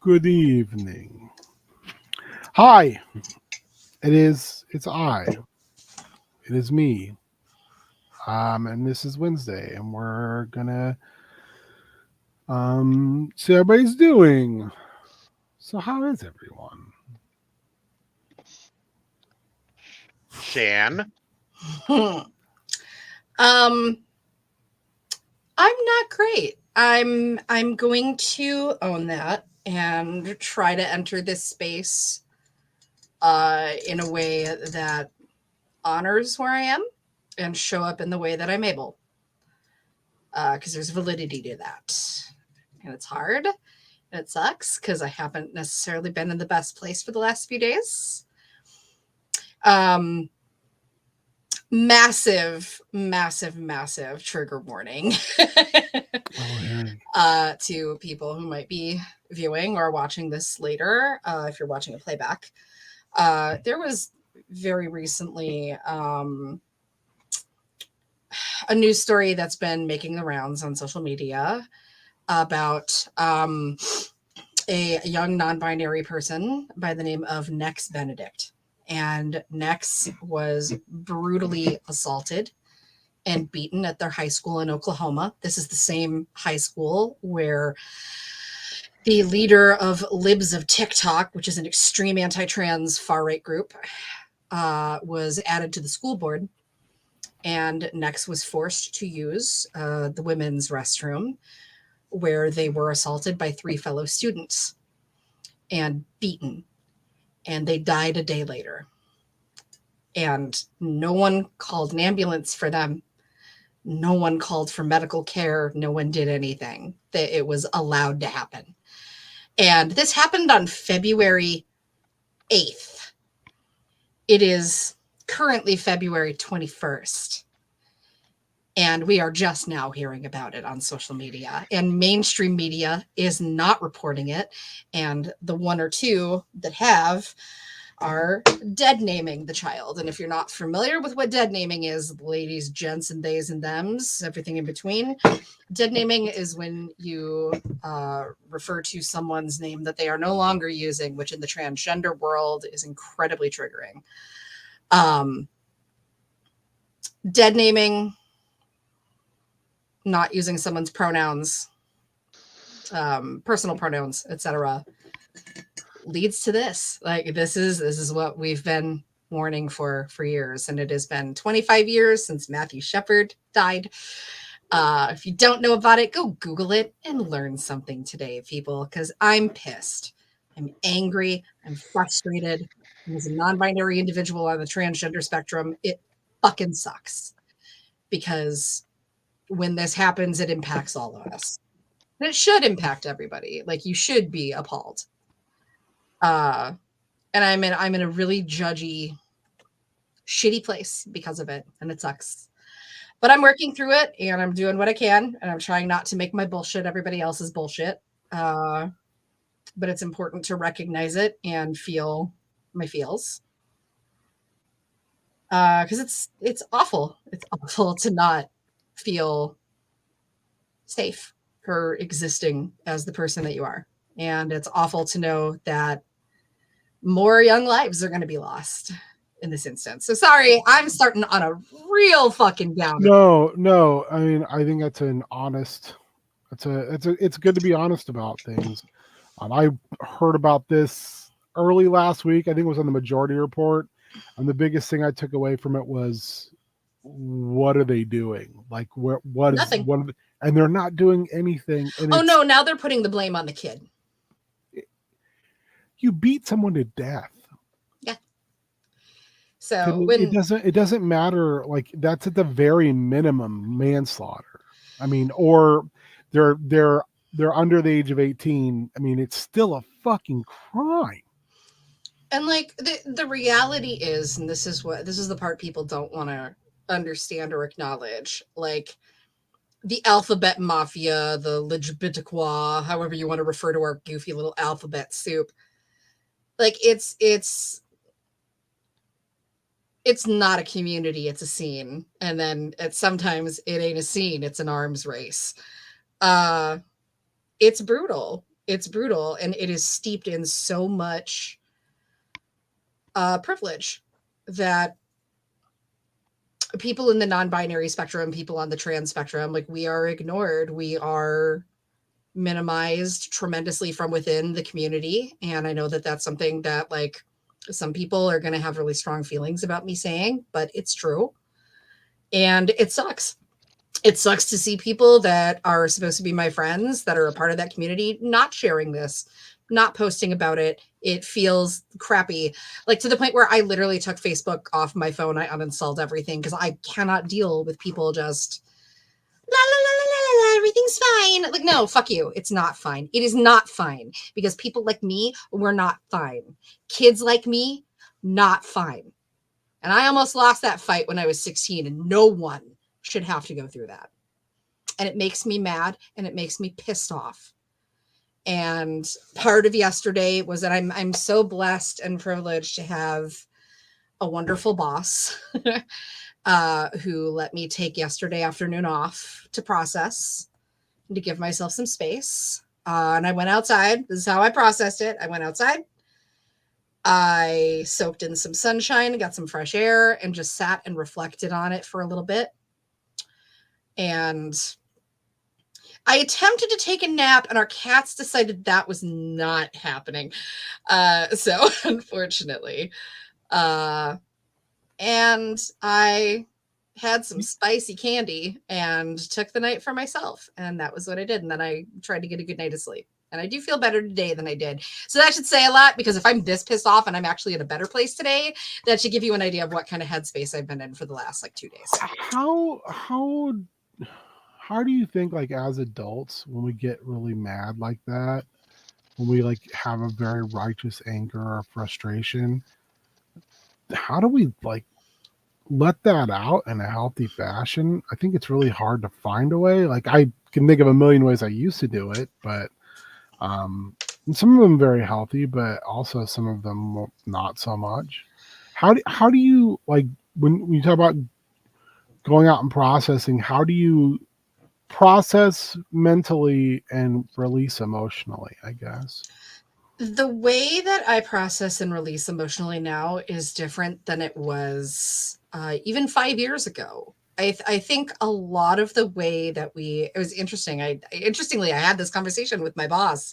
Good evening. Hi. It's I. It is me. And this is Wednesday, and we're gonna see how everybody's doing. So how is everyone? Shan. um, I'm not great. I'm going to own that and try to enter this space in a way that honors where I am and show up in the way that I'm able. Because there's validity to that. And it's hard and it sucks because I haven't necessarily been in the best place for the last few days. Massive trigger warning to people who might be viewing or watching this later. If you're watching a playback, there was very recently a news story that's been making the rounds on social media about a young non-binary person by the name of Nex Benedict. And Nex was brutally assaulted and beaten at their high school in Oklahoma. This is the same high school where the leader of Libs of TikTok, which is an extreme anti-trans far-right group, was added to the school board. And Nex was forced to use the women's restroom where they were assaulted by 3 fellow students and beaten. And they died a day later. And no one called an ambulance for them. No one called for medical care. No one did anything. It was allowed to happen. And this happened on February 8th. It is currently February 21st. And we are just now hearing about it on social media. And mainstream media is not reporting it. And the one or two that have are dead naming the child. And if you're not familiar with what dead naming is, ladies, gents, and theys and thems, everything in between, dead naming is when you refer to someone's name that they are no longer using, which in the transgender world is incredibly triggering. Dead naming, not using someone's pronouns, personal pronouns, etc., leads to this. Like this is what we've been warning for years, and it has been 25 years since Matthew Shepard died. If you don't know about it, go Google it and learn something today, people, because I'm pissed. I'm angry. I'm frustrated. And as a non-binary individual on the transgender spectrum, it fucking sucks. Because when this happens, it impacts all of us. And it should impact everybody. Like, you should be appalled. And I'm in a really judgy, shitty place because of it, and it sucks. But I'm working through it, and I'm doing what I can, and I'm trying not to make my bullshit everybody else's bullshit. But it's important to recognize it and feel my feels. Because it's awful. It's awful to not feel safe for existing as the person that you are. And it's awful to know that more young lives are going to be lost in this instance. So sorry, I'm starting on a real fucking downer. No. I mean, I think that's an honest. It's good to be honest about things. I heard about this early last week. I think it was on the Majority Report, and the biggest thing I took away from it was, what are they doing? Like, what is Nothing. what? And they're not doing anything. And oh no, now they're putting the blame on the kid. You beat someone to death. Yeah. So it doesn't matter. Like, that's at the very minimum manslaughter. I mean, or they're under the age of 18. I mean, it's still a fucking crime. And like the reality is, and this is the part people don't want to understand or acknowledge, like the alphabet mafia, the LGBTQ, however you want to refer to our goofy little alphabet soup. Like it's not a community, it's a scene. And then sometimes it ain't a scene, it's an arms race. It's brutal. It's brutal, and it is steeped in so much privilege that people in the non-binary spectrum, people on the trans spectrum, like, we are ignored. We are minimized tremendously from within the community. And I know that that's something that, like, some people are going to have really strong feelings about me saying, but it's true. And it sucks. It sucks to see people that are supposed to be my friends, that are a part of that community, not sharing this, not posting about it. It feels crappy, like, to the point where I literally took Facebook off my phone. I uninstalled everything because I cannot deal with people just la la la la la la, everything's fine. Like, no, fuck you. It's not fine. It is not fine, because people like me were not fine. Kids like me, not fine. And I almost lost that fight when I was 16, and no one should have to go through that. And it makes me mad, and it makes me pissed off. And part of yesterday was that I'm so blessed and privileged to have a wonderful boss who let me take yesterday afternoon off to process and to give myself some space. And I went outside. This is how I processed it. I went outside. I soaked in some sunshine, got some fresh air, and just sat and reflected on it for a little bit. And I attempted to take a nap, and our cats decided that was not happening. So unfortunately, and I had some spicy candy and took the night for myself. And that was what I did. And then I tried to get a good night of sleep. And I do feel better today than I did. So that should say a lot, because if I'm this pissed off and I'm actually in a better place today, that should give you an idea of what kind of headspace I've been in for the last, like, 2 days. How do you think, like, as adults, when we get really mad like that, when we, like, have a very righteous anger or frustration, how do we, like, let that out in a healthy fashion? I think it's really hard to find a way. Like, I can think of a million ways I used to do it, but and some of them very healthy, but also some of them not so much. How do you, like, when you talk about going out and processing, how do you process mentally and release emotionally, I guess? The way that I process and release emotionally now is different than it was even 5 years ago. I think a lot of the way that it was interesting. Interestingly, I had this conversation with my boss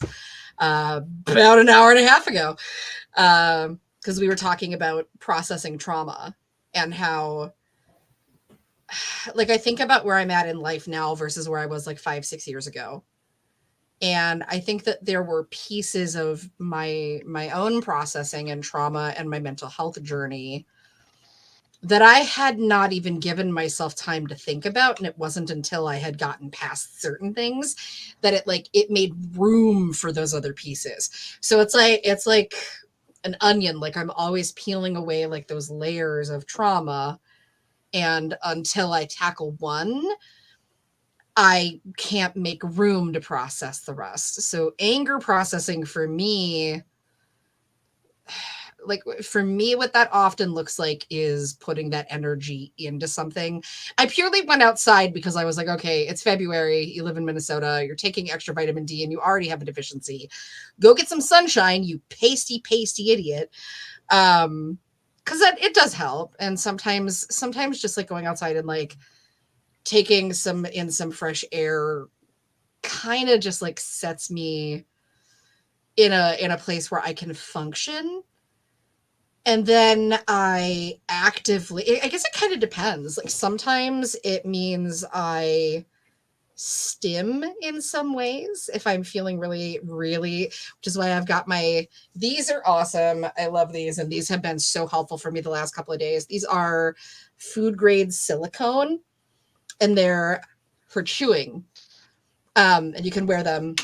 about an hour and a half ago, because we were talking about processing trauma and how, like, I think about where I'm at in life now versus where I was like 5-6 years ago. And I think that there were pieces of my own processing and trauma and my mental health journey that I had not even given myself time to think about. And it wasn't until I had gotten past certain things that it made room for those other pieces. So it's like an onion. Like, I'm always peeling away, like, those layers of trauma. And until I tackle one, I can't make room to process the rest. So anger processing for me, what that often looks like is putting that energy into something. I purely went outside because I was like, okay, it's February. You live in Minnesota. You're taking extra vitamin D and you already have a deficiency. Go get some sunshine, you pasty idiot. Because it does help. And sometimes just, like, going outside and, like, taking some fresh air kind of just, like, sets me in a place where I can function. And then I guess it kind of depends. Like, sometimes it means I stim in some ways if I'm feeling really, really, which is why I've got these are awesome. I love these. And these have been so helpful for me the last couple of days. These are food grade silicone, and they're for chewing. And you can wear them.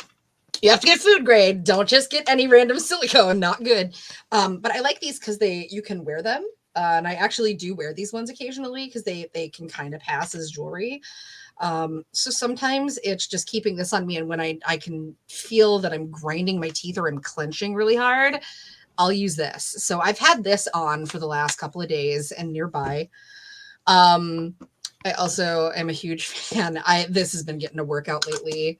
You have to get food grade. Don't just get any random silicone. Not good. But I like these because you can wear them. And I actually do wear these ones occasionally because they can kind of pass as jewelry. So sometimes it's just keeping this on me. And when I can feel that I'm grinding my teeth or I'm clenching really hard, I'll use this. So I've had this on for the last couple of days and nearby. I also am a huge fan. This has been getting a workout lately.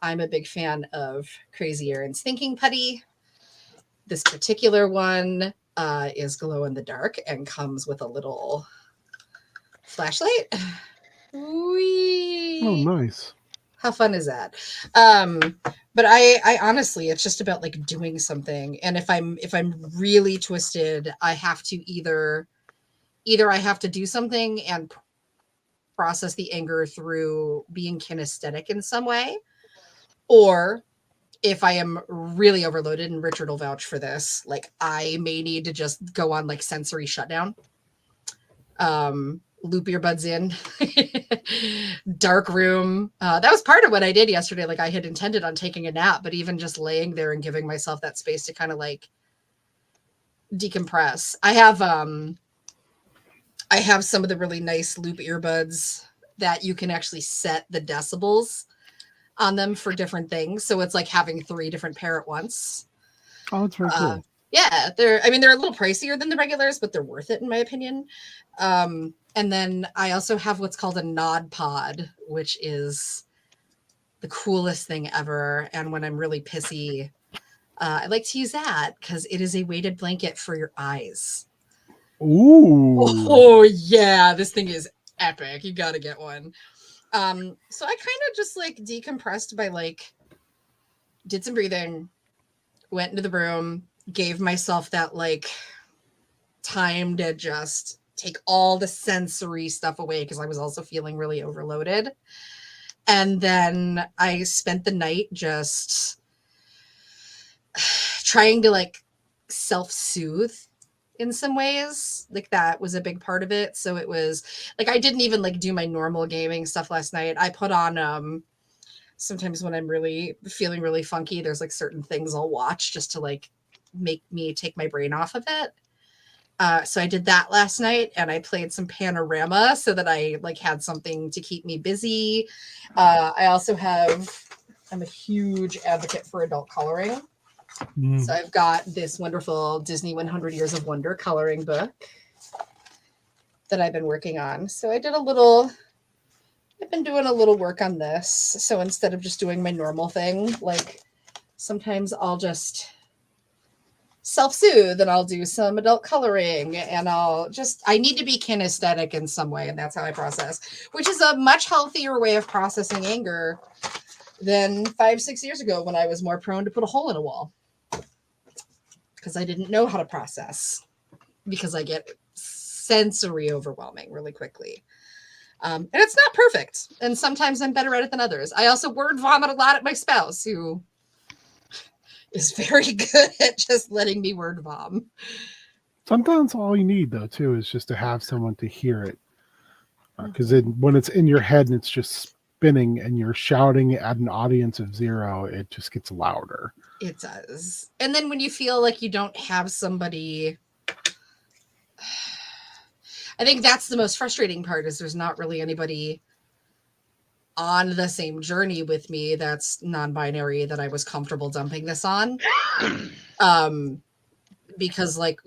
I'm a big fan of Crazy Erin's Thinking Putty. This particular one is glow in the dark and comes with a little flashlight. Whee! Oh, nice. How fun is that? But I honestly, it's just about like doing something. And if I'm really twisted, I have to either I have to do something and process the anger through being kinesthetic in some way, or if I am really overloaded, and Richard will vouch for this, like I may need to just go on like sensory shutdown. Loop earbuds in, dark room. That was part of what I did yesterday. Like I had intended on taking a nap, but even just laying there and giving myself that space to kind of like decompress. I have some of the really nice loop earbuds that you can actually set the decibels on them for different things. So it's like having 3 different pair at once. Oh, that's very cool. Yeah, they're a little pricier than the regulars, but they're worth it in my opinion. And then I also have what's called a Nod Pod, which is the coolest thing ever. And when I'm really pissy, I like to use that because it is a weighted blanket for your eyes. Ooh. Oh yeah, this thing is epic. You got to get one. So I kind of just like decompressed by like did some breathing, went into the room, gave myself that like time to just take all the sensory stuff away because I was also feeling really overloaded. And then I spent the night just trying to like self-soothe in some ways. Like that was a big part of it. So it was like I didn't even like do my normal gaming stuff last night. I put on sometimes when I'm really feeling really funky, there's like certain things I'll watch just to like make me take my brain off of it. So I did that last night and I played some Panorama so that I like had something to keep me busy. I also I'm a huge advocate for adult coloring. So I've got this wonderful Disney 100 Years of Wonder coloring book that I've been working on. So I've been doing a little work on this. So instead of just doing my normal thing, like sometimes I'll just self-soothe and I'll do some adult coloring and I need to be kinesthetic in some way. And that's how I process, which is a much healthier way of processing anger than 5-6 years ago when I was more prone to put a hole in a wall because I didn't know how to process because I get sensory overwhelming really quickly. And it's not perfect. And sometimes I'm better at it than others. I also word vomit a lot at my spouse who is very good at just letting me word vom. Sometimes all you need, though, too, is just to have someone to hear it. Because when it's in your head and it's just spinning and you're shouting at an audience of 0, it just gets louder. It does. And then when you feel like you don't have somebody, I think that's the most frustrating part is there's not really anybody on the same journey with me that's non-binary that I was comfortable dumping this on. Because like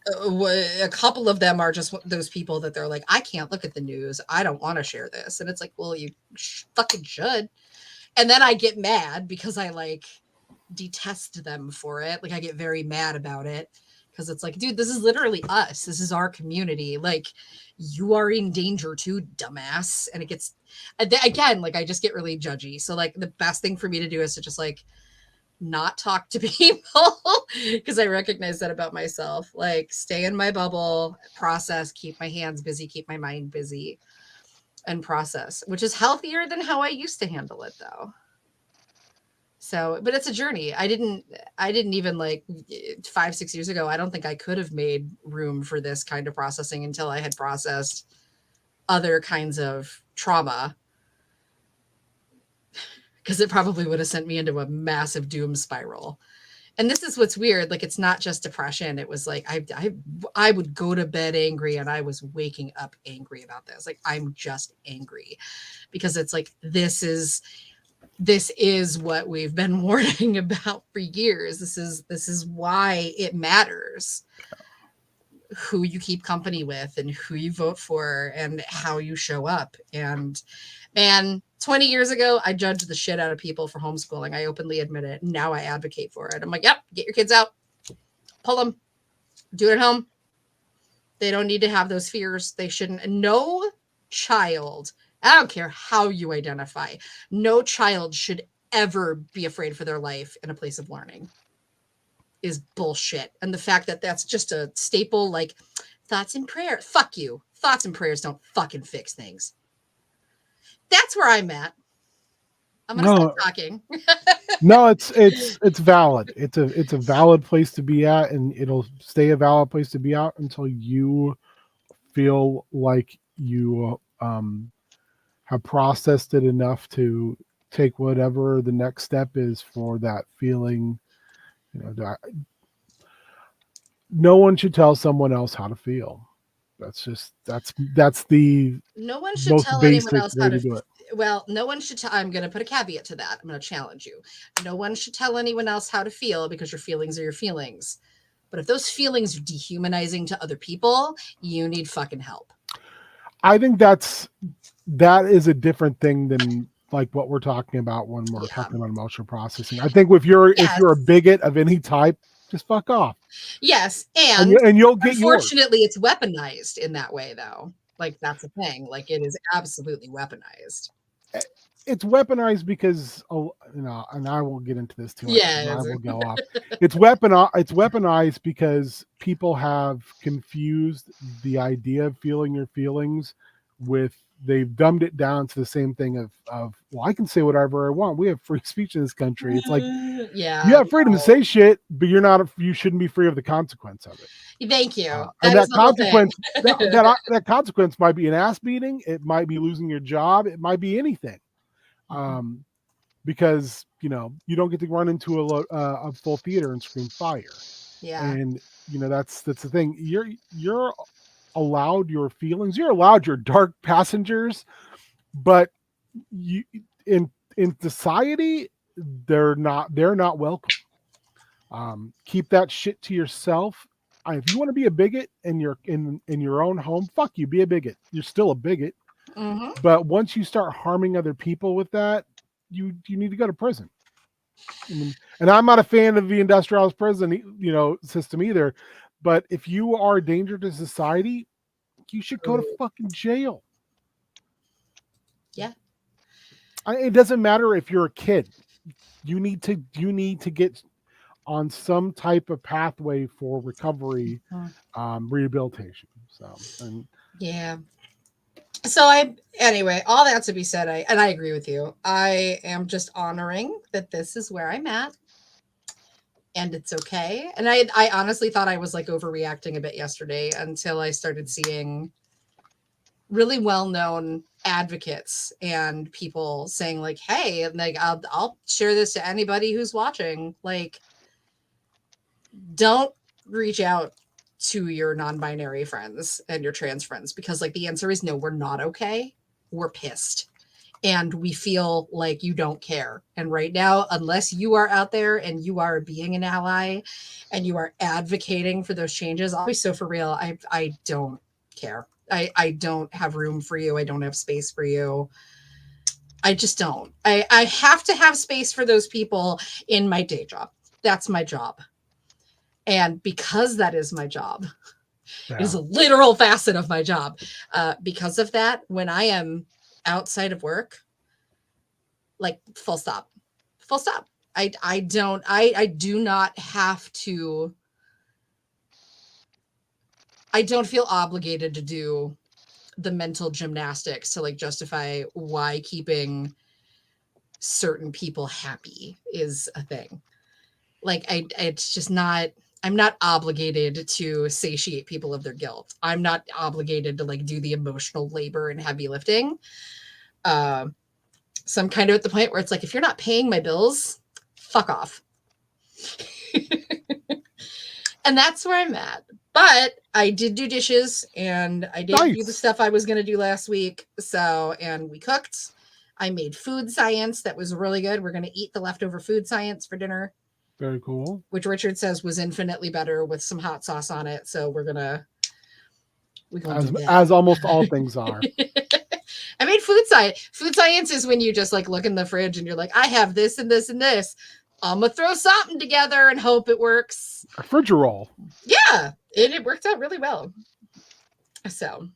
a couple of them are just those people that they're like, I can't look at the news. I don't want to share this. And it's like, well, you fucking should. And then I get mad because I like detest them for it. Like I get very mad about it because it's like, dude, this is literally us. This is our community. Like you are in danger too, dumbass. And it gets, again, like I just get really judgy. So like the best thing for me to do is to just like not talk to people because I recognize that about myself. Like stay in my bubble, process, keep my hands busy, keep my mind busy and process, which is healthier than how I used to handle it though. So, but it's a journey. I didn't even like 5-6 years ago, I don't think I could have made room for this kind of processing until I had processed other kinds of trauma. Because it probably would have sent me into a massive doom spiral. And this is what's weird. Like, it's not just depression. It was like, I would go to bed angry and I was waking up angry about this. Like, I'm just angry because it's like, this is what we've been warning about for years. This is why it matters who you keep company with and who you vote for and how you show up. And man, 20 years ago, I judged the shit out of people for homeschooling. I openly admit it. Now I advocate for it. I'm like, yep, get your kids out, pull them, do it at home. They don't need to have those fears. They shouldn't. No child, I don't care how you identify, no child should ever be afraid for their life in a place of learning is bullshit. And the fact that that's just a staple, like thoughts and prayers. Fuck you. Thoughts and prayers don't fucking fix things. That's where I'm at. I'm gonna stop talking. No, it's valid. It's a valid place to be at, and it'll stay a valid place to be at until you feel like you have processed it enough to take whatever the next step is for that feeling. You know, that no one should tell someone else how to feel. That's the no one should most tell basic anyone else way how to to do it. well, no one should tell. I'm going to put a caveat to that. I'm going to challenge you. No one should tell anyone else how to feel because your feelings are your feelings. But if those feelings are dehumanizing to other people, you need fucking help. I think that is a different thing than like what we're talking about when we're talking about emotional processing. I think if you're a bigot of any type, just fuck off. Yes, and you'll get unfortunately yours. It's weaponized in that way, though. Like that's the thing. Like it is absolutely weaponized. It's weaponized because and I will get into this too much. Yeah, I will go off. It's weaponized because people have confused the idea of feeling your feelings with they've dumbed it down to the same thing of well, I can say whatever I want. We have free speech in this country. It's like you have freedom to say shit, but you shouldn't be free of the consequence of it. Thank you. And that consequence that consequence might be an ass beating, it might be losing your job, it might be anything. Because you don't get to run into a full theater and scream fire. Yeah. And that's the thing. You're allowed your feelings, you're allowed your dark passengers, but you in society they're not welcome. Keep that shit to yourself. If you want to be a bigot in your own home, fuck you, be a bigot. You're still a bigot. Mm-hmm. But once you start harming other people with that, you need to go to prison. And I'm not a fan of the industrialized prison, system either. But if you are a danger to society, you should go to fucking jail. Yeah. It doesn't matter if you're a kid. You need to get on some type of pathway for recovery, rehabilitation. Yeah. So anyway, all that to be said, I agree with you. I am just honoring that this is where I'm at. And it's okay. And I honestly thought I was like overreacting a bit yesterday until I started seeing really well-known advocates and people saying like, hey, like I'll share this to anybody who's watching. Like, don't reach out to your non-binary friends and your trans friends because like the answer is no, we're not okay. We're pissed. And we feel like you don't care. And right now, unless you are out there and you are being an ally and you are advocating for those changes, I'll be so for real. I don't care. I don't have room for you. I don't have space for you. I just don't. I have to have space for those people in my day job. That's my job. And because that is my job, it is a literal facet of my job. Because of that, when I am outside of work, like full stop. I do not have to. I don't feel obligated to do the mental gymnastics to like justify why keeping certain people happy is a thing. Like it's just not. I'm not obligated to satiate people of their guilt. I'm not obligated to like do the emotional labor and heavy lifting. So I'm kind of at the point where it's like, if you're not paying my bills, fuck off. And that's where I'm at. But I did do dishes and I did do the stuff I was going to do last week. And we cooked. I made food science. That was really good. We're going to eat the leftover food science for dinner. Very cool. Which Richard says was infinitely better with some hot sauce on it. So we're gonna as almost all things are. I made food science. Food science is when you just like look in the fridge and you're like, I have this and this and this. I'm gonna throw something together and hope it works. A friggerol. Yeah, and it worked out really well. So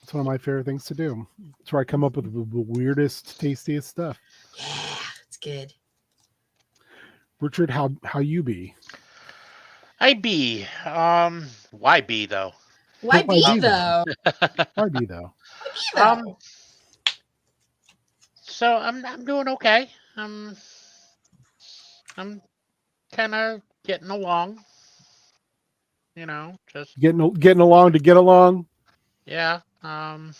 It's one of my favorite things to do. It's where I come up with the weirdest, tastiest stuff. yeah, it's good. Richard, how you be? I be. Why be though? Why Why be be though? Why be though? Why be though? So I'm doing okay. I'm kind of getting along. You know, just Getting along to get along. yeah. You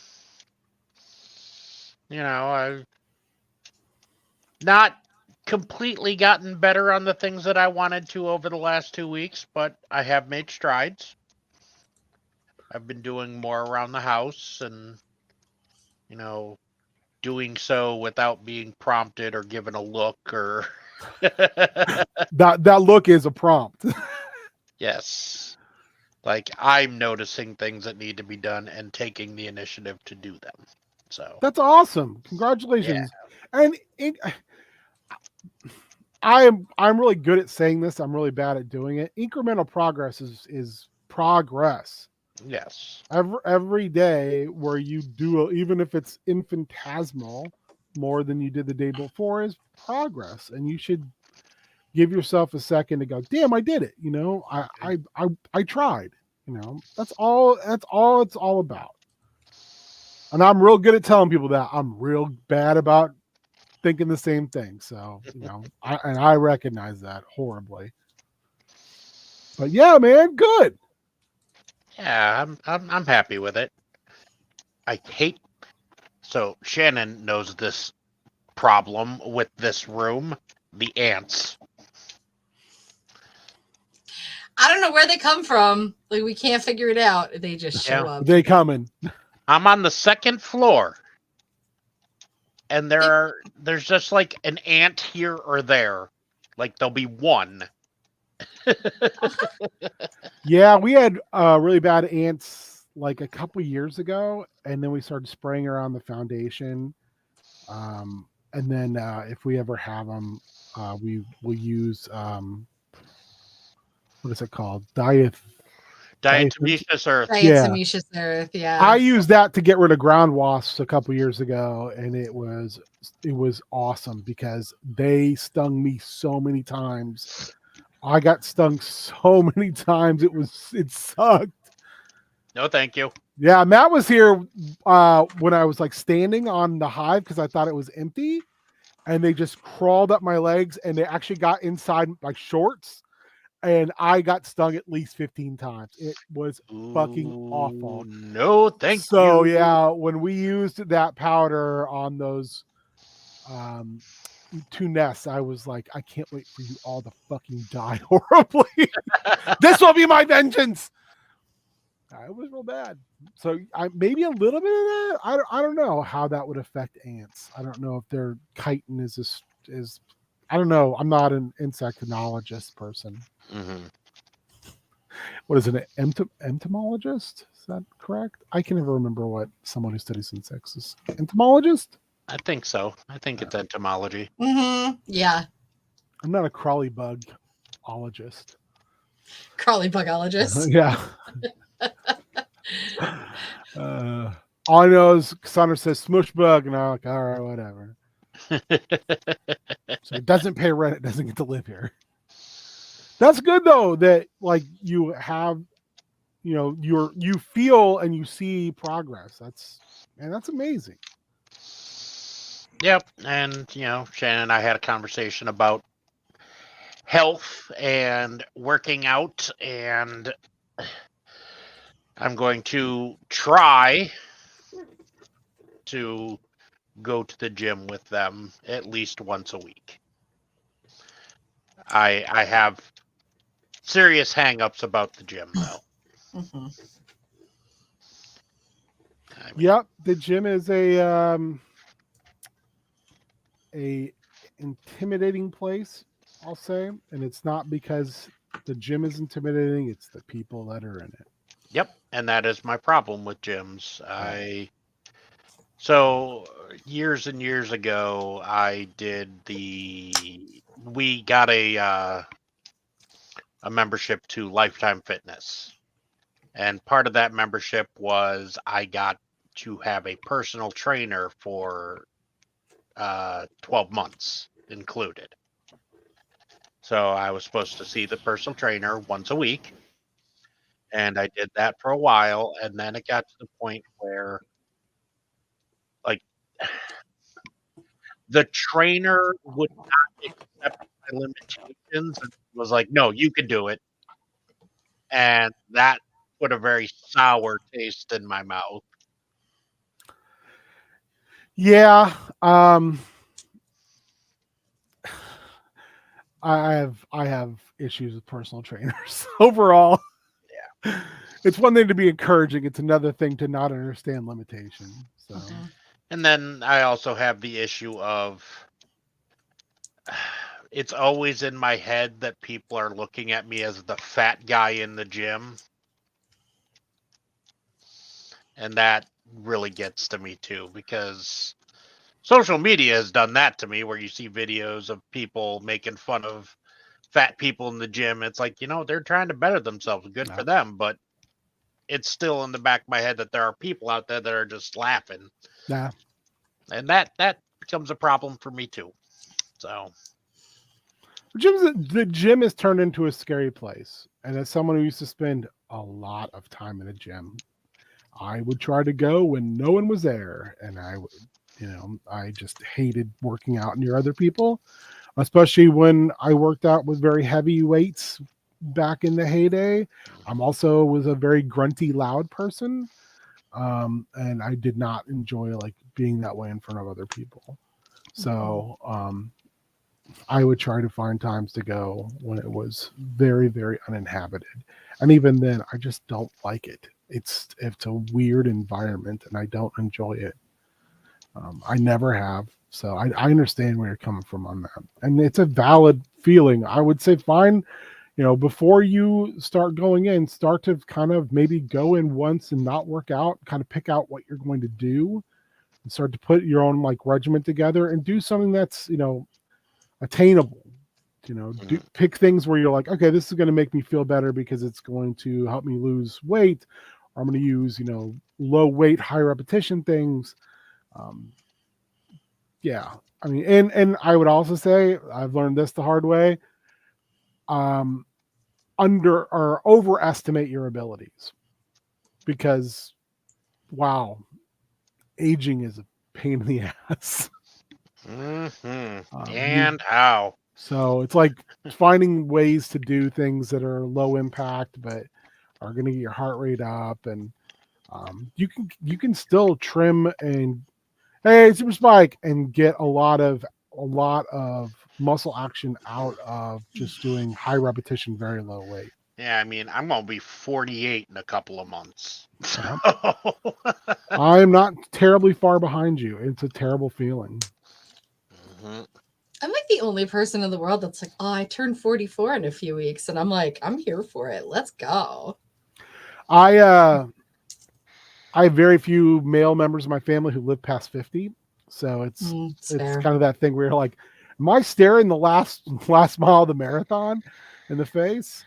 know, I've not completely gotten better on the things that I wanted to over the last 2 weeks, but I have made strides. I've been doing more around the house and, you know, doing so without being prompted or given a look or. That look is a prompt. Yes. Like I'm noticing things that need to be done and taking the initiative to do them. So That's awesome. Congratulations. And I'm really good at saying this. I'm really bad at doing it. Incremental progress is progress. yes. Every day where you do, even if it's infinitesimal, more than you did the day before, is progress, and you should give yourself a second to go, damn, I did it. You know, I tried. You know, that's all it's all about. And I'm real good at telling people that. I'm real bad about thinking the same thing. So, you know, I recognize that horribly. But yeah, man, good. Yeah, I'm happy with it. I hate so Shannon knows this problem with this room, the ants. I don't know where they come from. Like we can't figure it out. They just show Yeah. up. They coming. I'm on the second floor. And there's just like an ant here or there. Like there'll be one. Yeah, we had really bad ants like a couple years ago, and then we started spraying around the foundation. And then if we ever have them, we will use what is it called? Diatomaceous earth. Diatomaceous earth, yeah. I used that to get rid of ground wasps a couple years ago, and it was awesome because they stung me so many times. I got stung so many times. It sucked. No, thank you. Yeah, Matt was here when I was like standing on the hive because I thought it was empty, and they just crawled up my legs, and they actually got inside my shorts, and I got stung at least 15 times. It was fucking awful. No, thank you. So yeah, when we used that powder on those 2 nests, I was like, I can't wait for you all to fucking die horribly. This will be my vengeance. It was real bad. So maybe a little bit of that. I don't know how that would affect ants. I don't know if their chitin is I don't know. I'm not an insectologist person. Mm-hmm. What is it? An entomologist? Is that correct? I can never remember what someone who studies insects is. Entomologist? I think so. I think it's entomology. Mm-hmm. Yeah. I'm not a crawly bugologist. Crawly bugologist. Yeah. All I know is Cassandra says smush bug, and I'm like, all right, whatever. So it doesn't pay rent, it doesn't get to live here. That's good though, that like you have, you know, you feel and you see progress. That's amazing. Yep. And, you know, Shannon and I had a conversation about health and working out, and I'm going to try to go to the gym with them at least once a week. I have serious hang-ups about the gym though. Mm-hmm. Yep, the gym is a intimidating place, I'll say, and it's not because the gym is intimidating, it's the people that are in it. Yep, and that is my problem with gyms. So years and years ago, we got a membership to Lifetime Fitness. And part of that membership was I got to have a personal trainer for 12 months included. So I was supposed to see the personal trainer once a week. And I did that for a while. And then it got to the point where, like, the trainer would not accept my limitations and was like, no, you can do it. And that put a very sour taste in my mouth. Yeah. I have issues with personal trainers overall. Yeah. It's one thing to be encouraging, it's another thing to not understand limitation. So And then I also have the issue of it's always in my head that people are looking at me as the fat guy in the gym. And that really gets to me too, because social media has done that to me, where you see videos of people making fun of fat people in the gym. It's like, they're trying to better themselves. Good for them. But it's still in the back of my head that there are people out there that are just laughing. yeah. And that becomes a problem for me too. So The gym has turned into a scary place. And as someone who used to spend a lot of time in a gym, I would try to go when no one was there. And I would, I just hated working out near other people, especially when I worked out with very heavy weights back in the heyday. I'm also was a very grunty, loud person. And I did not enjoy like being that way in front of other people. So, I would try to find times to go when it was very, very uninhabited. And even then, I just don't like it. It's a weird environment and I don't enjoy it. I never have. So I understand where you're coming from on that. And it's a valid feeling. I would say fine, before you start going in, start to kind of maybe go in once and not work out, kind of pick out what you're going to do and start to put your own like regimen together and do something that's, attainable. Pick things where you're like, okay, this is going to make me feel better because it's going to help me lose weight, or I'm going to use low weight, high repetition things. Yeah, I mean, and I would also say I've learned this the hard way. Under or overestimate your abilities, because wow, aging is a pain in the ass. And how? So it's like finding ways to do things that are low impact, but are going to get your heart rate up, and you can still trim and hey, Super Spike, and get a lot of muscle action out of just doing high repetition, very low weight. Yeah, I mean, I'm going to be 48 in a couple of months. So. I'm not terribly far behind you. It's a terrible feeling. Mm-hmm. I'm like the only person in the world that's like, oh, I turned 44 in a few weeks. And I'm like, I'm here for it. Let's go. I have very few male members of my family who live past 50. So it's kind of that thing where you're like, am I staring the last mile of the marathon in the face?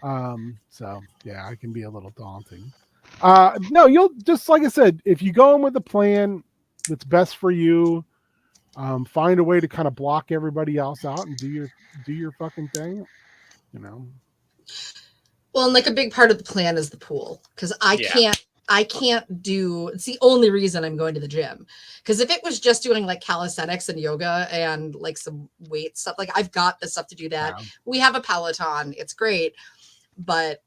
So yeah, it can be a little daunting. No, you'll just, like I said, if you go in with a plan that's best for you, find a way to kind of block everybody else out and do your fucking thing, Well, and like a big part of the plan is the pool, because I can't do, it's the only reason I'm going to the gym. Because if it was just doing like calisthenics and yoga and like some weight stuff, like I've got the stuff to do that. Yeah. We have a Peloton. It's great. But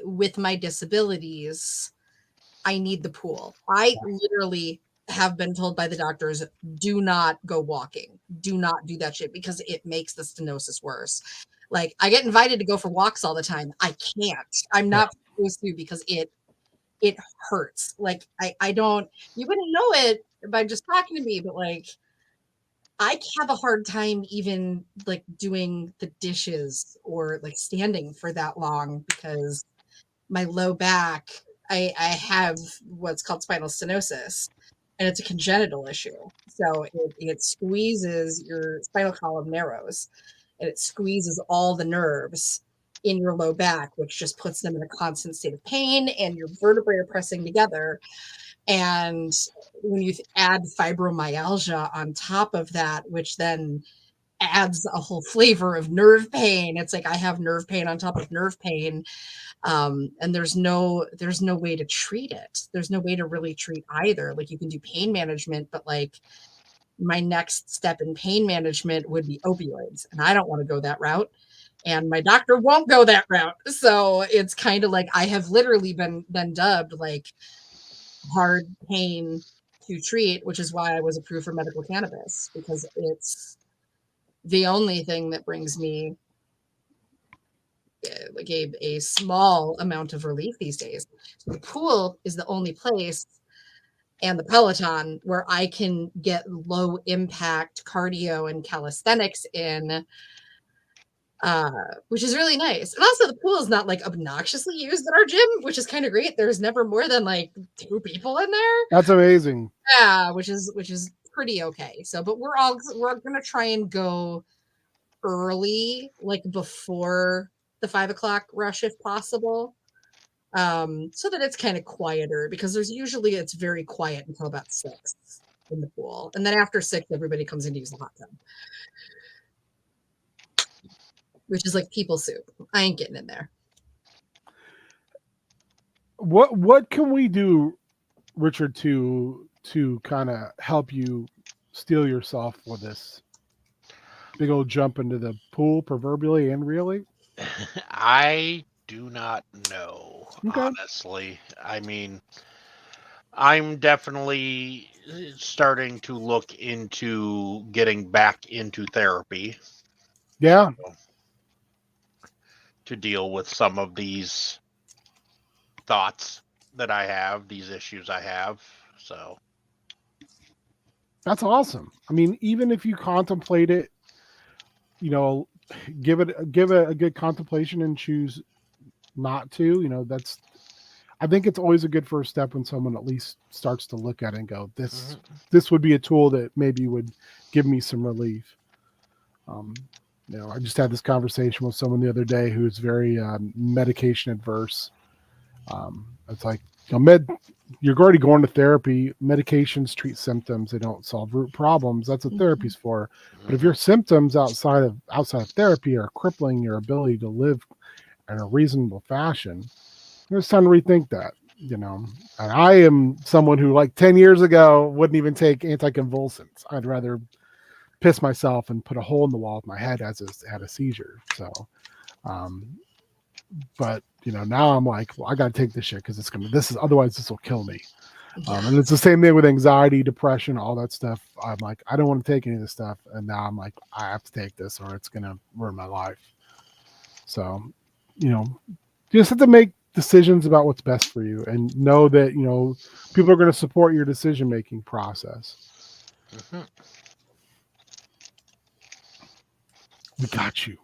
with my disabilities, I need the pool. I literally have been told by the doctors, do not go walking. Do not do that shit because it makes the stenosis worse. Like I get invited to go for walks all the time. I can't. I'm not supposed to because it hurts. Like I don't, you wouldn't know it by just talking to me, but like I have a hard time even like doing the dishes or like standing for that long because my low back, I have what's called spinal stenosis. and it's a congenital issue. So it squeezes your spinal column narrows, and it squeezes all the nerves in your low back, which just puts them in a constant state of pain, and your vertebrae are pressing together. And when you add fibromyalgia on top of that, which then adds a whole flavor of nerve pain, it's like I have nerve pain on top of nerve pain. And there's no way to treat it. There's no way to really treat either. Like you can do pain management, but like my next step in pain management would be opioids, and I don't want to go that route, and my doctor won't go that route. So it's kind of like I have literally been dubbed like hard pain to treat, which is why I was approved for medical cannabis, because it's the only thing that brings me like a small amount of relief these days. So the pool is the only place, and the Peloton, where I can get low impact cardio and calisthenics in, which is really nice. And also the pool is not like obnoxiously used at our gym, which is kind of great. There's never more than like 2 people in there. That's amazing. Yeah, which is pretty okay. So, but we're gonna try and go early, like before the 5 o'clock rush if possible, so that it's kind of quieter, because it's very quiet until about 6 in the pool, and then after 6 everybody comes in to use the hot tub, which is like people soup. I ain't getting in there. What can we do, Richard, to kind of help you steel yourself for this big old jump into the pool, proverbially and really? I do not know, Okay. honestly. I mean, I'm definitely starting to look into getting back into therapy Yeah. to deal with some of these thoughts that I have, these issues I have. So That's awesome. I mean, even if you contemplate it, give it a good contemplation and choose not to, I think it's always a good first step when someone at least starts to look at it and go, this would be a tool that maybe would give me some relief. I just had this conversation with someone the other day who's very medication adverse. It's like, you're already going to therapy. Medications treat symptoms; they don't solve root problems. That's what therapy's for. But if your symptoms outside of therapy are crippling your ability to live in a reasonable fashion, it's time to rethink that. And I am someone who, like 10 years ago, wouldn't even take anticonvulsants. I'd rather piss myself and put a hole in the wall with my head as I had a seizure. So, but now I'm like, well, I got to take this shit because otherwise this will kill me. And it's the same thing with anxiety, depression, all that stuff. I'm like, I don't want to take any of this stuff. And now I'm like, I have to take this or it's going to ruin my life. So, you just have to make decisions about what's best for you and know that, people are going to support your decision-making process. We got you.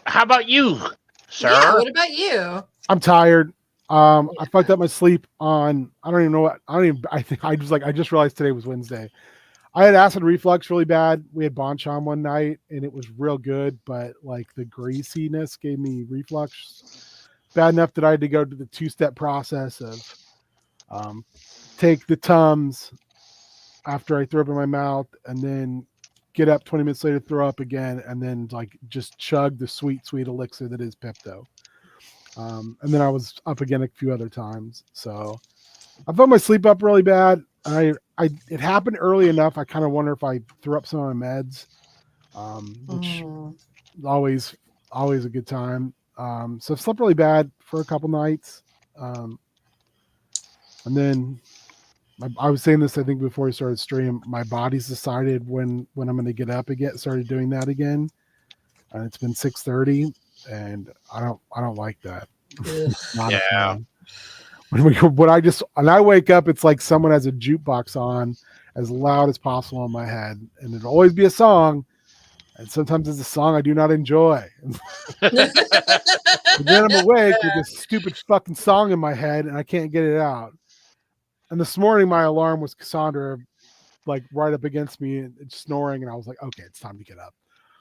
how about you, sir? Yeah, what about you? I'm tired. I fucked up my sleep on, I just realized today was Wednesday. I had acid reflux really bad. We had Bonchon one night and it was real good, but like the greasiness gave me reflux bad enough that I had to go to the 2-step process of take the Tums after I threw up in my mouth and then get up 20 minutes later, throw up again, and then like just chug the sweet elixir that is Pepto. And then I was up again a few other times. So I felt my sleep up really bad. It happened early enough. I kind of wonder if I threw up some of my meds, which is always a good time. So I slept really bad for a couple nights. And then I was saying this, I think, before we started stream, my body's decided when I'm going to get up again, started doing that again. And it's been 6:30 and I don't like that. Not a fan. When I wake up, it's like someone has a jukebox on as loud as possible in my head, and it'll always be a song. And sometimes it's a song I do not enjoy. And then I'm awake with this stupid fucking song in my head, and I can't get it out. And this morning, my alarm was Cassandra, like right up against me and snoring, and I was like, okay, it's time to get up.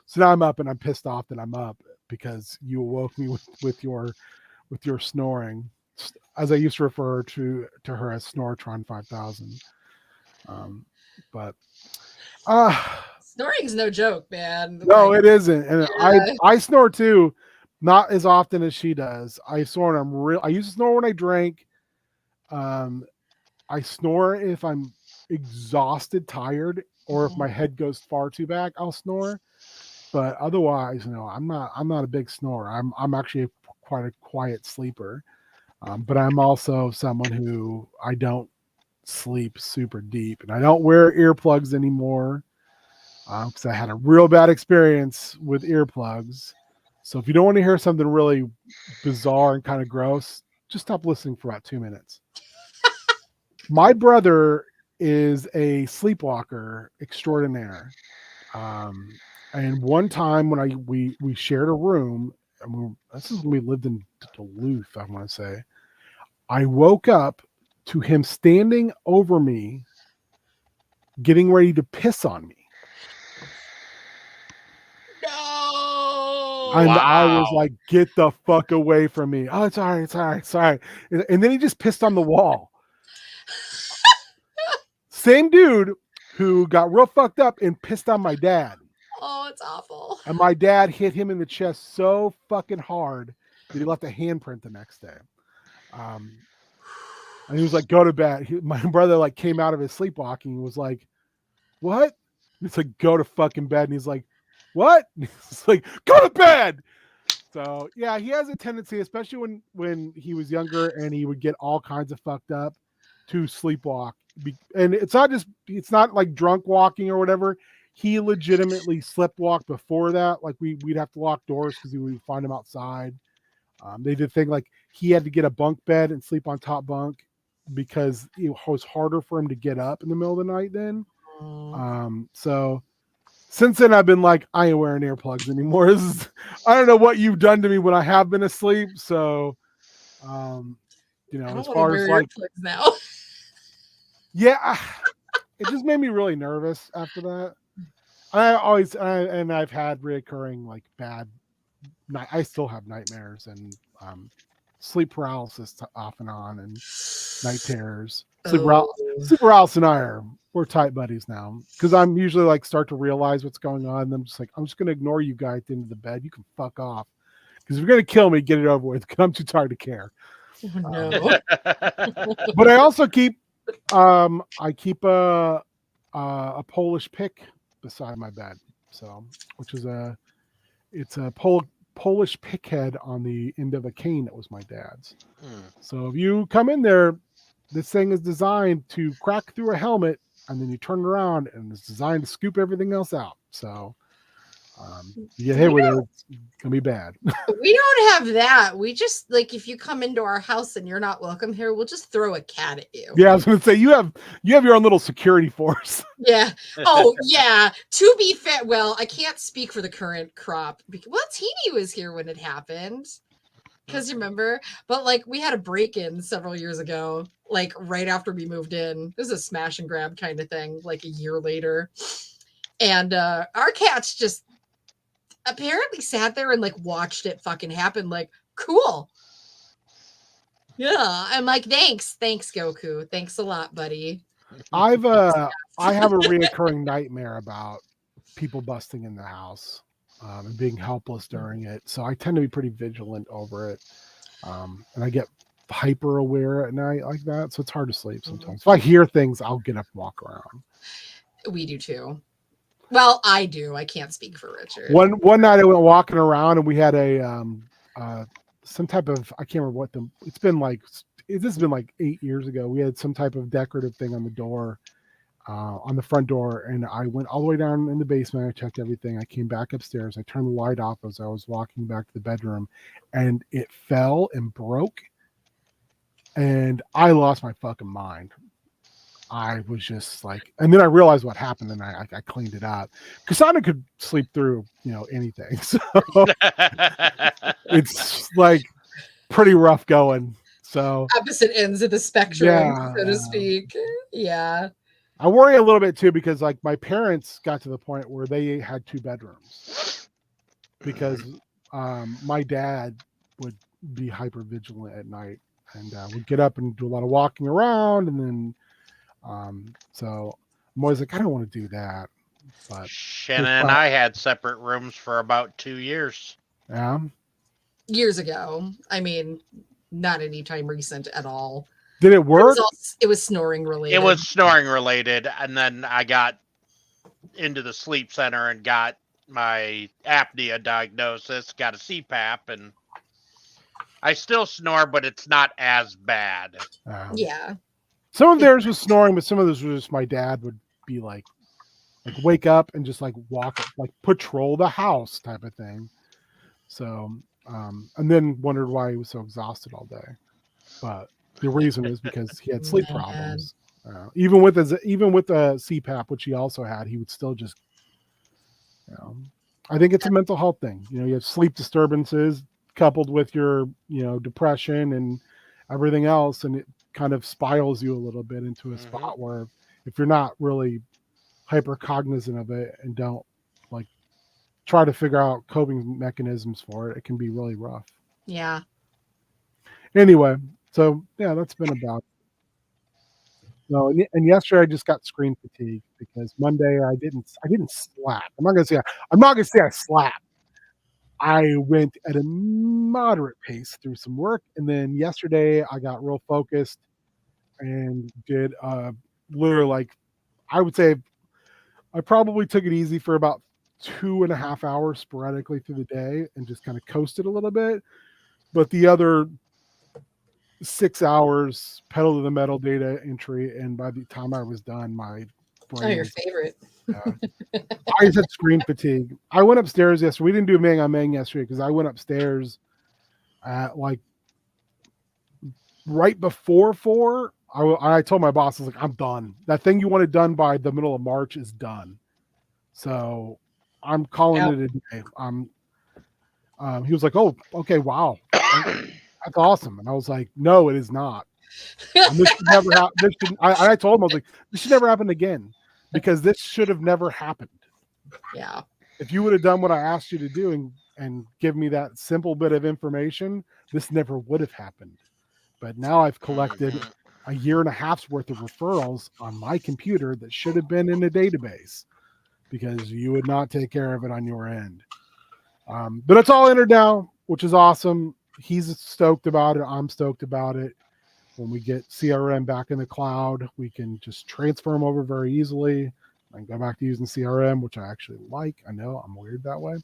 So now I'm up, and I'm pissed off that I'm up because you awoke me with your snoring, as I used to refer to her as Snoretron 5000. But Snoring's no joke, man. no, Like, it isn't, and yeah. I snore too, not as often as she does. I snore, and I used to snore when I drank. I snore if I'm exhausted, tired, or if my head goes far too back, I'll snore. But otherwise, no, I'm not a big snorer. I'm actually quite a quiet sleeper. But I'm also someone who I don't sleep super deep, and I don't wear earplugs anymore because I had a real bad experience with earplugs. So if you don't want to hear something really bizarre and kind of gross, just stop listening for about 2 minutes. My brother is a sleepwalker extraordinaire. And one time when we shared a room, and this is when we lived in Duluth, I want to say, I woke up to him standing over me, getting ready to piss on me. No. And I was Wow. like, get the fuck away from me. Oh, it's all right. It's all right. It's all right. And then he just pissed on the wall. Same dude who got real fucked up and pissed on my dad. Oh, it's awful. And my dad hit him in the chest so fucking hard that he left a handprint the next day. And he was like, go to bed. My brother like came out of his sleepwalking and was like, what? It's like, go to fucking bed. And he's like, what? It's like, go to bed. So yeah, he has a tendency, especially when he was younger and he would get all kinds of fucked up, to sleepwalk. And it's not like drunk walking or whatever. He legitimately sleptwalked before that. Like we'd have to lock doors because we would find him outside. They did think like he had to get a bunk bed and sleep on top bunk because it was harder for him to get up in the middle of the night then. So since then I've been like, I ain't wearing earplugs anymore. I don't know what you've done to me when I have been asleep. So I don't as want to far as wear like, earplugs now. yeah, it just made me really nervous after that. I've had reoccurring like bad night. I still have nightmares and sleep paralysis off and on, and night terrors. Sleep paralysis and we're tight buddies now because I'm usually like start to realize what's going on. And I'm just like, I'm just gonna ignore you guys at the end of the bed. You can fuck off because if you're gonna kill me, get it over with. Because I'm too tired to care. Oh, no. But I also keep a Polish pick beside my bed, so which is it's a Polish pick head on the end of a cane that was my dad's. So if you come in there, this thing is designed to crack through a helmet, and then you turn it around, and it's designed to scoop everything else out. So you get hit with it, it's gonna be bad. We don't have that. We just like if you come into our house and you're not welcome here, we'll just throw a cat at you. Yeah, I was gonna say you have your own little security force. Yeah. Oh, yeah. To be fair, well, I can't speak for the current crop because Teeny was here when it happened. Because remember, but like we had a break-in several years ago, like right after we moved in. This is a smash and grab kind of thing, like a year later. And our cats just apparently sat there and like watched it fucking happen, like, cool. Yeah. I'm like, thanks, Goku. Thanks a lot, buddy. I have a reoccurring nightmare about people busting in the house and being helpless during it. So I tend to be pretty vigilant over it. And I get hyper aware at night like that. So it's hard to sleep sometimes. If I hear things, I'll get up and walk around. We do too. Well, I do. I can't speak for Richard. One night I went walking around and we had a some type of, I can't remember what this has been like 8 years ago. We had some type of decorative thing on the door, on the front door, and I went all the way down in the basement. I checked everything. I came back upstairs. I turned the light off as I was walking back to the bedroom, and it fell and broke, and I lost my fucking mind. I was just like, and then I realized what happened, and I cleaned it up. Cassandra could sleep through, anything. So it's like pretty rough going. So Opposite ends of the spectrum, Yeah, so to yeah. speak. Yeah. I worry a little bit too because like my parents got to the point where they had 2 bedrooms because my dad would be hyper vigilant at night and would get up and do a lot of walking around and then so I'm always like I don't want to do that, but Shannon and I had separate rooms for about 2 years. yeah. Years ago. I mean, not any time recent at all. Did it work? It was snoring related. It was snoring related, and then I got into the sleep center and got my apnea diagnosis, got a CPAP, and I still snore, but it's not as bad. Yeah. Some of theirs was snoring, but some of those was just my dad would be like wake up and just like walk, like patrol the house type of thing. So, and then wondered why he was so exhausted all day. But the reason is because he had sleep problems. Even with a CPAP, which he also had, he would still just, I think it's a mental health thing. You have sleep disturbances coupled with your, depression and everything else, and it kind of spirals you a little bit into a spot where if you're not really hyper cognizant of it and don't like try to figure out coping mechanisms for it, it can be really rough. Yeah. Anyway, so yeah, that's been about. No, and yesterday I just got screen fatigue because Monday I didn't slap. I'm not gonna say I slapped. I went at a moderate pace through some work, and then yesterday I got real focused and did literally like I would say I probably took it easy for about 2.5 hours sporadically through the day and just kind of coasted a little bit. But the other 6 hours pedal to the metal data entry, and by the time I was done, my brain your favorite. I just had screen fatigue. I went upstairs yesterday. We didn't do Mang on Mang yesterday because I went upstairs at like right before 4. I told my boss, I was like, I'm done. That thing you wanted done by the middle of March is done. So I'm calling it a day. He was like, oh, okay, wow. That's awesome. And I was like, no, it is not. This should never happen. I told him, I was like, this should never happen again because this should have never happened. Yeah. If you would have done what I asked you to do and give me that simple bit of information, this never would have happened. But now I've collected a 1.5 years worth of referrals on my computer that should have been in a database because you would not take care of it on your end. But it's all entered now, which is awesome. He's stoked about it. I'm stoked about it. When we get CRM back in the cloud, we can just transfer them over very easily. I can go back to using CRM, which I actually like. I know I'm weird that way.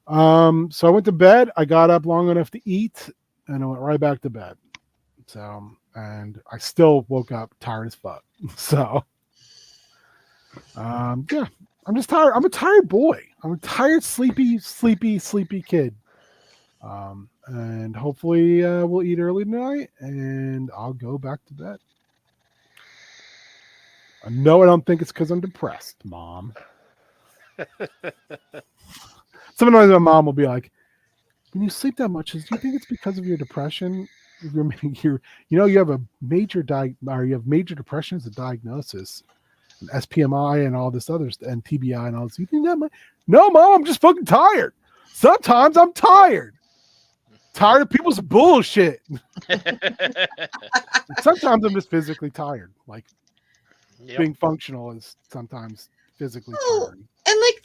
So I went to bed. I got up long enough to eat, and I went right back to bed. So, and I still woke up tired as fuck. So, yeah, I'm just tired. I'm a tired boy. I'm a tired, sleepy kid. And hopefully we'll eat early tonight, and I'll go back to bed. No, I don't think it's because I'm depressed, Mom. Sometimes my mom will be like, when you sleep that much, do you think it's because of your depression? You have a major you have major depression as a diagnosis, and SPMI and all this other and TBI and all this. You think that might? No, Mom, I'm just fucking tired. Sometimes I'm tired. Tired of people's bullshit. Sometimes I'm just physically tired. Like being functional is sometimes physically tiring. And like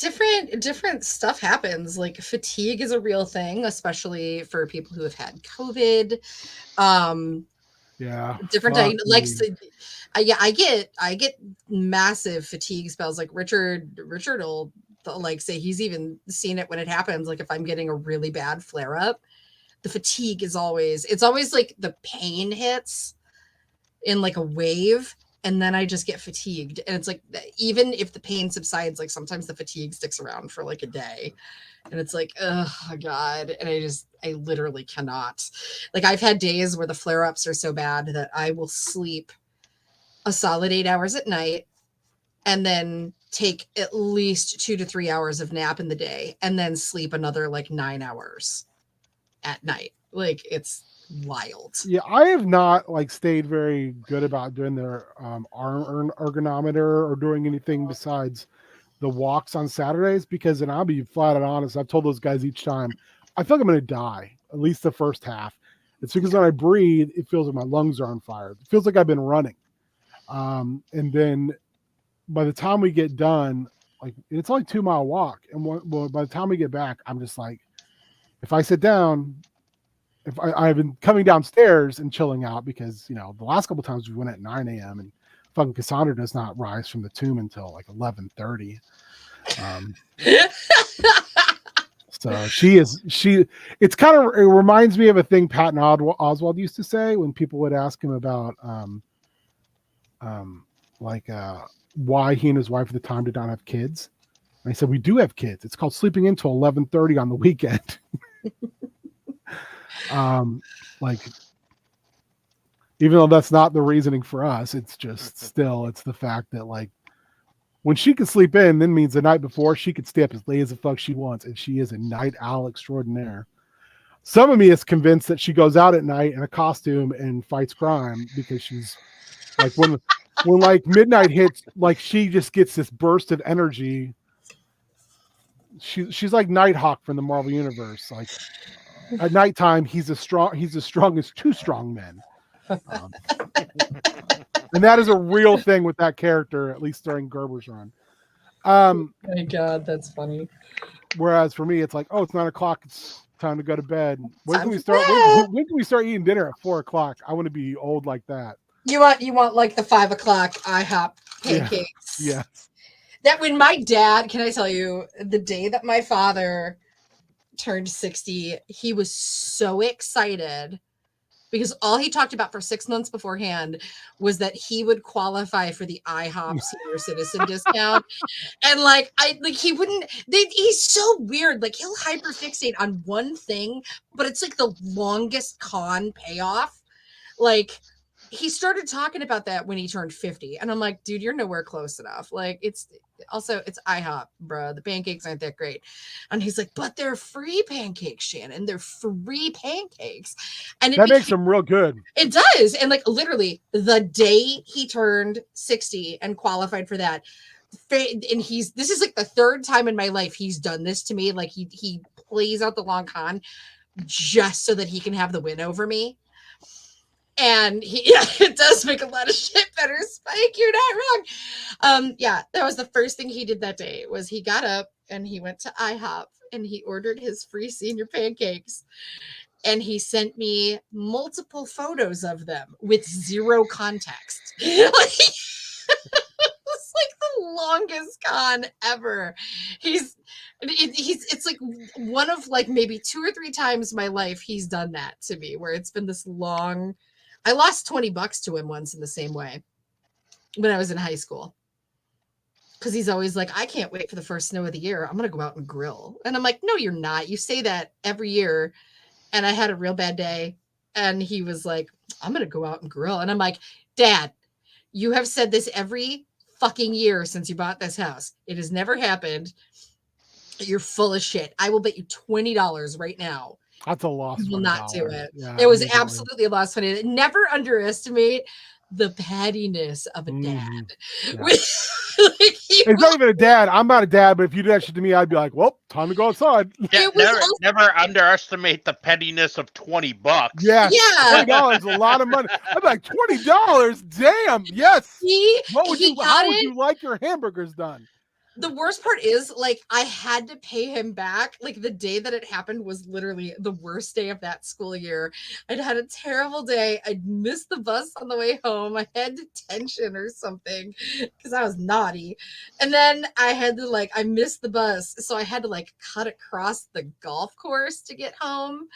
different stuff happens. Like fatigue is a real thing, especially for people who have had COVID. Yeah. Different I get massive fatigue spells. Like Richard will like say he's even seen it when it happens. Like if I'm getting a really bad flare up, the fatigue is always like the pain hits in like a wave, and then I just get fatigued. And it's like, even if the pain subsides, like sometimes the fatigue sticks around for like a day, and it's like, oh God. And I literally cannot. Like I've had days where the flare-ups are so bad that I will sleep a solid 8 hours at night and then take at least 2 to 3 hours of nap in the day and then sleep another like 9 hours at night. Like it's wild. Yeah, I have not like stayed very good about doing their arm ergonometer or doing anything besides the walks on Saturdays because, and I'll be flat out honest, I've told those guys each time, I feel like I'm going to die, at least the first half. It's because when I breathe, it feels like my lungs are on fire. It feels like I've been running. And then by the time we get done, like it's only 2 mile walk. And by the time we get back, I'm just like, if I sit down, if I've been coming downstairs and chilling out because, you know, the last couple times we went at 9 a.m. and fucking Cassandra does not rise from the tomb until like 11:30. So it's kind of, it reminds me of a thing Patton Oswald used to say when people would ask him about why he and his wife at the time did not have kids. And he said, we do have kids. It's called sleeping in till 11:30 on the weekend. Like, even though that's not the reasoning for us, it's just still, it's the fact that like when she could sleep in, then means the night before she could stay up as late as the fuck she wants, and she is a night owl extraordinaire. Some of me is convinced that she goes out at night in a costume and fights crime because she's like when like midnight hits, like she just gets this burst of energy. She's like Nighthawk from the Marvel Universe. Like at nighttime, he's as strong as 2 strong men. And that is a real thing with that character, at least during Gerber's run. My God, that's funny. Whereas for me, it's like, oh, it's 9 o'clock. It's time to go to bed. When Time can we for start? bed. When can we start eating dinner at 4 o'clock? I want to be old like that. You want like the 5 o'clock IHOP pancakes. Yeah. That when my dad, can I tell you, the day that my father turned 60, he was so excited because all he talked about for 6 months beforehand was that he would qualify for the IHOP senior citizen discount. And he wouldn't, he's so weird. Like he'll hyperfixate on one thing, but it's like the longest con payoff. Like he started talking about that when he turned 50. And I'm like, dude, you're nowhere close enough. Like it's IHOP, bro. The pancakes aren't that great. And he's like, but they're free pancakes, Shannon. They're free pancakes. And that makes them real good. It does. And like literally the day he turned 60 and qualified for that. And this is like the 3rd time in my life he's done this to me. Like he plays out the long con just so that he can have the win over me. And it does make a lot of shit better, Spike. You're not wrong. That was the first thing he did that day was he got up and he went to IHOP and he ordered his free senior pancakes. And he sent me multiple photos of them with 0 context. It's like the longest con ever. It's like one of like maybe 2 or 3 times in my life he's done that to me where it's been this long. I lost $20 to him once in the same way when I was in high school. Because he's always like, I can't wait for the first snow of the year. I'm going to go out and grill. And I'm like, no, you're not. You say that every year. And I had a real bad day. And he was like, I'm going to go out and grill. And I'm like, Dad, you have said this every fucking year since you bought this house. It has never happened. You're full of shit. I will bet you $20 right now. That's a loss. You will not do it. Yeah, it was absolutely a loss. Never underestimate the pettiness of a dad. Yeah. It's not even a dad. I'm not a dad, but if you do that shit to me, I'd be like, well, time to go outside. Yeah, never underestimate the pettiness of $20. Yeah. Yeah. $20 is a lot of money. I'm like, $20? Damn. Yes. How would you like your hamburgers done? The worst part is, like, I had to pay him back. Like, the day that it happened was literally the worst day of that school year. I'd had a terrible day. I'd missed the bus on the way home. I had detention or something because I was naughty. And then I had to, like, I missed the bus. So I had to, like, cut across the golf course to get home.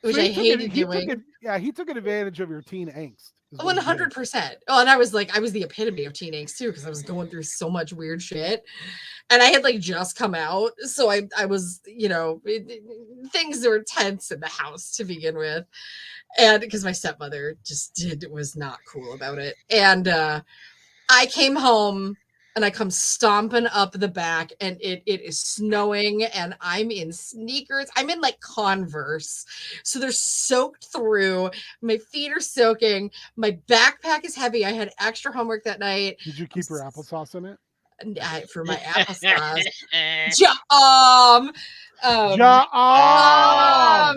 Which I hated doing. He took advantage of your teen angst. 100%. Oh, and I was the epitome of teen angst too, because I was going through so much weird shit, and I had like just come out, so I was, things were tense in the house to begin with, and because my stepmother was not cool about it, and I came home and I come stomping up the back, and it is snowing, and I'm in sneakers. I'm in like Converse, so they're soaked through. My feet are soaking. My backpack is heavy. I had extra homework that night. Did you keep your applesauce in it? For my applesauce. Um, Ja-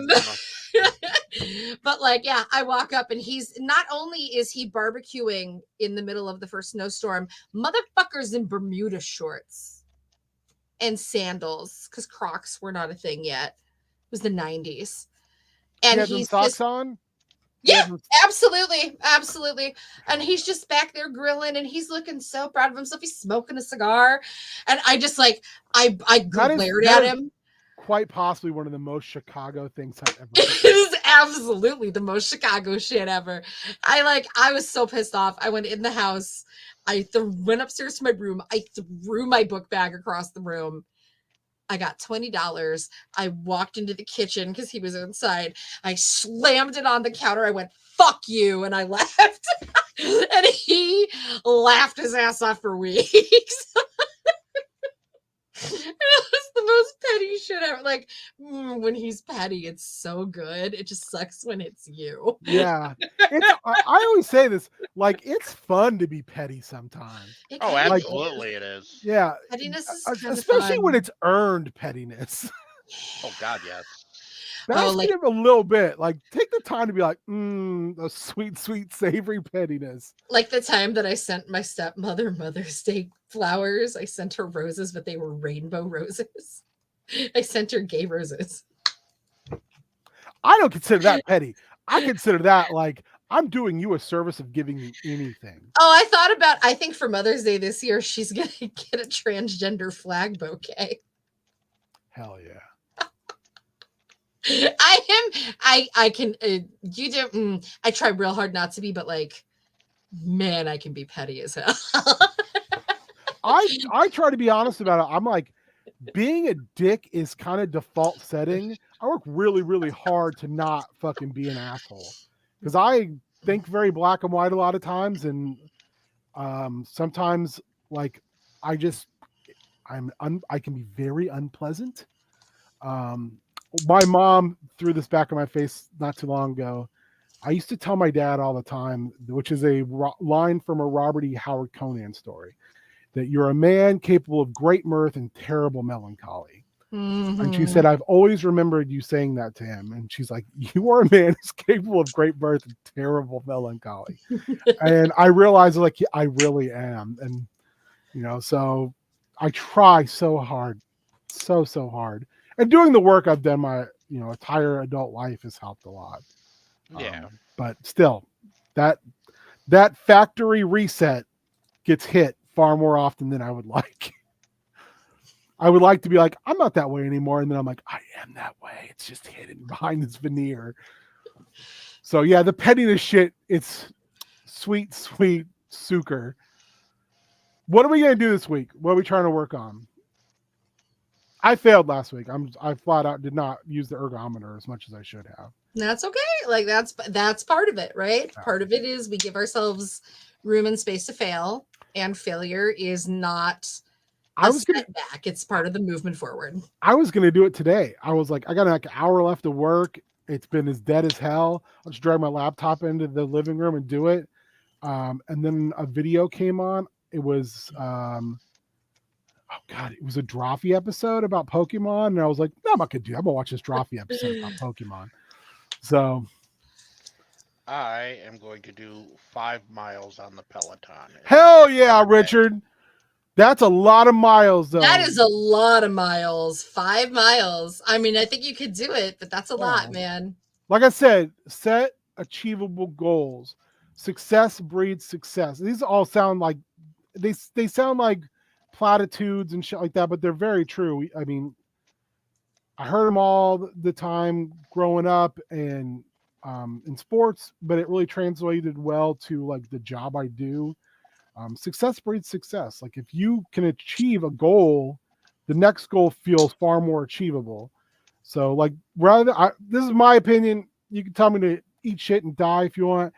but like, yeah, I walk up and he's not only is he barbecuing in the middle of the first snowstorm, motherfuckers in Bermuda shorts and sandals because Crocs were not a thing yet. It was the 90s. And You had them he's socks just, on? yeah, absolutely. And he's just back there grilling and he's looking so proud of himself. He's smoking a cigar. And I just like, I glared at him. Quite possibly one of the most Chicago things I've ever It is absolutely the most Chicago shit ever. I was so pissed off. I went in the house. I went upstairs to my room. I threw my book bag across the room. I got $20. I walked into the kitchen because he was inside. I slammed it on the counter. I went, fuck you. And I left. And he laughed his ass off for weeks. It was the most petty shit ever. Like, when he's petty, it's so good. It just sucks when it's you. Yeah. I always say this, like, it's fun to be petty sometimes. Oh, kinda absolutely is. it is. Yeah. Pettiness is kinda Especially fun. when it's earned pettiness. Oh God, yes. That's like- a little bit. Like, take the time to be like, a sweet, sweet, savory pettiness. Like the time that I sent my stepmother Mother's Day flowers. I sent her roses, but they were rainbow roses. I sent her gay roses. I don't consider that petty. I consider that like I'm doing you a service of giving you anything. Oh, I think for Mother's Day this year, she's going to get a transgender flag bouquet. Hell yeah. I can, you do, I try real hard not to be, but like, man, I can be petty as hell. I try to be honest about it. I'm like, being a dick is kind of default setting. I work really, really hard to not fucking be an asshole because I think very black and white a lot of times, and sometimes like I can be very unpleasant. My mom threw this back in my face not too long ago. I used to tell my dad all the time, which is a line from a Robert E. Howard Conan story, that you're a man capable of great mirth and terrible melancholy. Mm-hmm. And she said, I've always remembered you saying that to him. And she's like, you are a man who's capable of great mirth and terrible melancholy. And I realized, like, I really am. And, so I try so hard, so hard. And doing the work I've done my, entire adult life has helped a lot. Yeah. But still, that factory reset gets hit far more often than I would like. I would like to be like, I'm not that way anymore. And then I'm like, I am that way. It's just hidden behind this veneer. So yeah, the pettiness shit, it's sweet, sweet sucre. What are we going to do this week? What are we trying to work on? I failed last week. I flat out did not use the ergometer as much as I should have. That's okay. Like that's part of it, right? Yeah. Part of it is we give ourselves room and space to fail, and failure is not a setback. It's part of the movement forward. I was gonna do it today. I was like, I got like an hour left of work. It's been as dead as hell. I'll just drag my laptop into the living room and do it. And then a video came on. It was it was a Drawfee episode about Pokemon, and I was like, no, I'm not gonna do that. I'm gonna watch this Drawfee episode about Pokemon. So I am going to do 5 miles on the Peloton. hell yeah, Richard. That's a lot of miles, though. That is a lot of miles. 5 miles. I mean, I think you could do it, but that's a lot, man. Like I said, set achievable goals. Success breeds success. These all sound like they sound like platitudes and shit like that, but they're very true. I mean, I heard them all the time growing up and in sports, but it really translated well to like the job I do. Success breeds success. Like if you can achieve a goal, the next goal feels far more achievable. So like this is my opinion. You can tell me to eat shit and die if you want.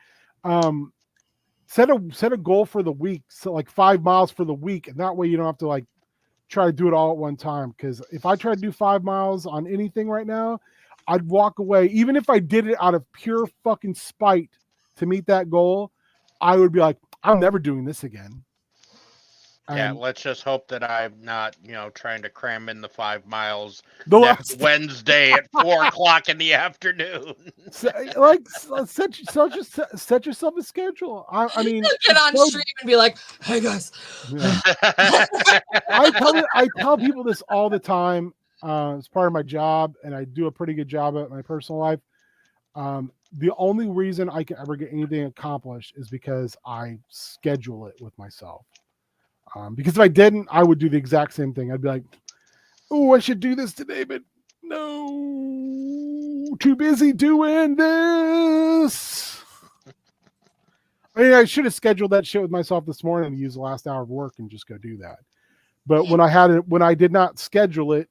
set a goal for the week, so like 5 miles for the week, and that way you don't have to like try to do it all at one time. Because if I try to do 5 miles on anything right now, I'd walk away. Even if I did it out of pure fucking spite to meet that goal, I would be like, I'm never doing this again. Yeah, And let's just hope that I'm not, trying to cram in the 5 miles the next last Wednesday at 4 o'clock in the afternoon. set yourself a schedule. I mean, Get on so- stream and be like, "Hey guys, yeah. I tell people this all the time. It's part of my job, and I do a pretty good job at my personal life. The only reason I can ever get anything accomplished is because I schedule it with myself. Because if I didn't, I would do the exact same thing. I'd be like, "Oh, I should do this today, but no, too busy doing this." I mean, I should have scheduled that shit with myself this morning and use the last hour of work and just go do that. But when I did not schedule it,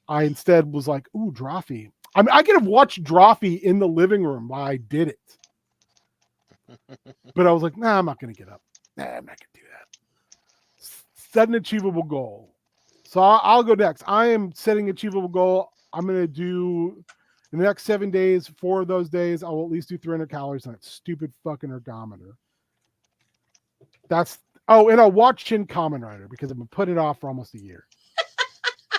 I instead was like, "Ooh, Drawfee." I mean, I could have watched Drawfee in the living room while I did it. But I was like, "Nah, I'm not going to get up. Nah, I'm not going to do that." Set an achievable goal. So I'll go next. I am setting an achievable goal. I'm going to do in the next 7 days, 4 of those days, I will at least do 300 calories on that stupid fucking ergometer. And I'll watch Shin Kamen Rider because I've been putting it off for almost a year.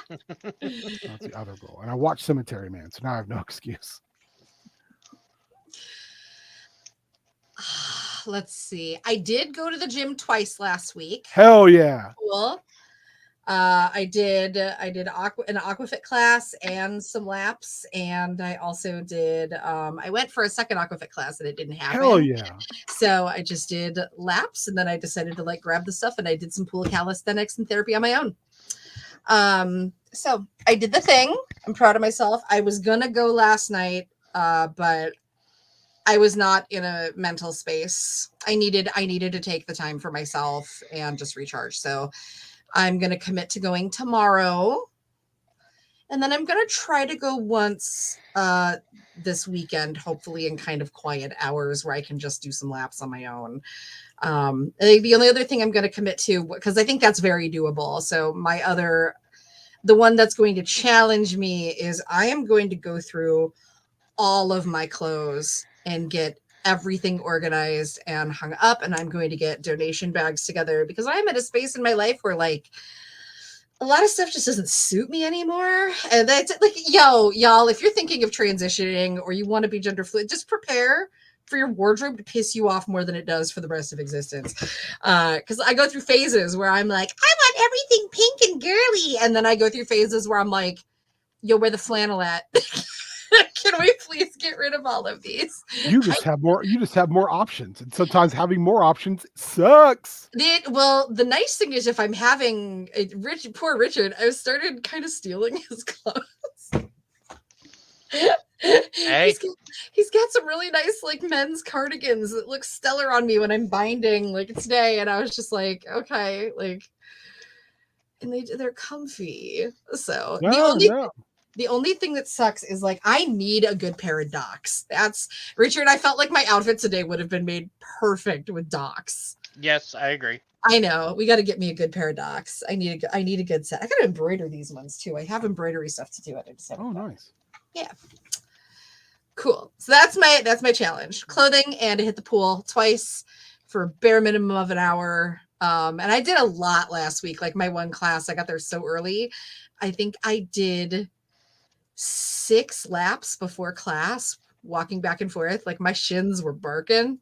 That's the other goal. And I watched Cemetery Man, so now I have no excuse. let's see. I did go to the gym twice last week. Hell yeah. Cool. I did an aquafit class and some laps, and I also did I went for a second aquafit class and it didn't happen. Hell yeah. So I just did laps, and then I decided to like grab the stuff, and I did some pool calisthenics and therapy on my own. So I did the thing. I'm proud of myself. I was gonna go last night, but I was not in a mental space. I needed to take the time for myself and just recharge. So I'm going to commit to going tomorrow. And then I'm going to try to go once this weekend, hopefully in kind of quiet hours where I can just do some laps on my own. I think the only other thing I'm going to commit to, because I think that's very doable. So the one that's going to challenge me is I am going to go through all of my clothes and get everything organized and hung up, and I'm going to get donation bags together because I'm at a space in my life where like a lot of stuff just doesn't suit me anymore. And that's like, y'all, if you're thinking of transitioning or you want to be gender fluid, just prepare for your wardrobe to piss you off more than it does for the rest of existence. Because I go through phases where I'm like, I want everything pink and girly, and then I go through phases where I'm like, yo, where the flannel at? Can we please get rid of all of these? You just have more options, and sometimes having more options sucks. The nice thing is, if I'm having poor Richard, I've started kind of stealing his clothes. Hey. He's got some really nice like men's cardigans that look stellar on me when I'm binding like today, and I was just like, okay, like, and they're comfy. So the only thing that sucks is like I need a good pair of Docs. That's Richard. I felt like my outfit today would have been made perfect with Docs. Yes, I agree. I know. We got to get me a good pair of Docs. I need a good set. I got to embroider these ones too. I have embroidery stuff to do it. Nice. Yeah. Cool. So that's my challenge. Clothing and to hit the pool twice for a bare minimum of an hour. And I did a lot last week. Like my one class, I got there so early. I think I did 6 laps before class, walking back and forth. Like my shins were barking.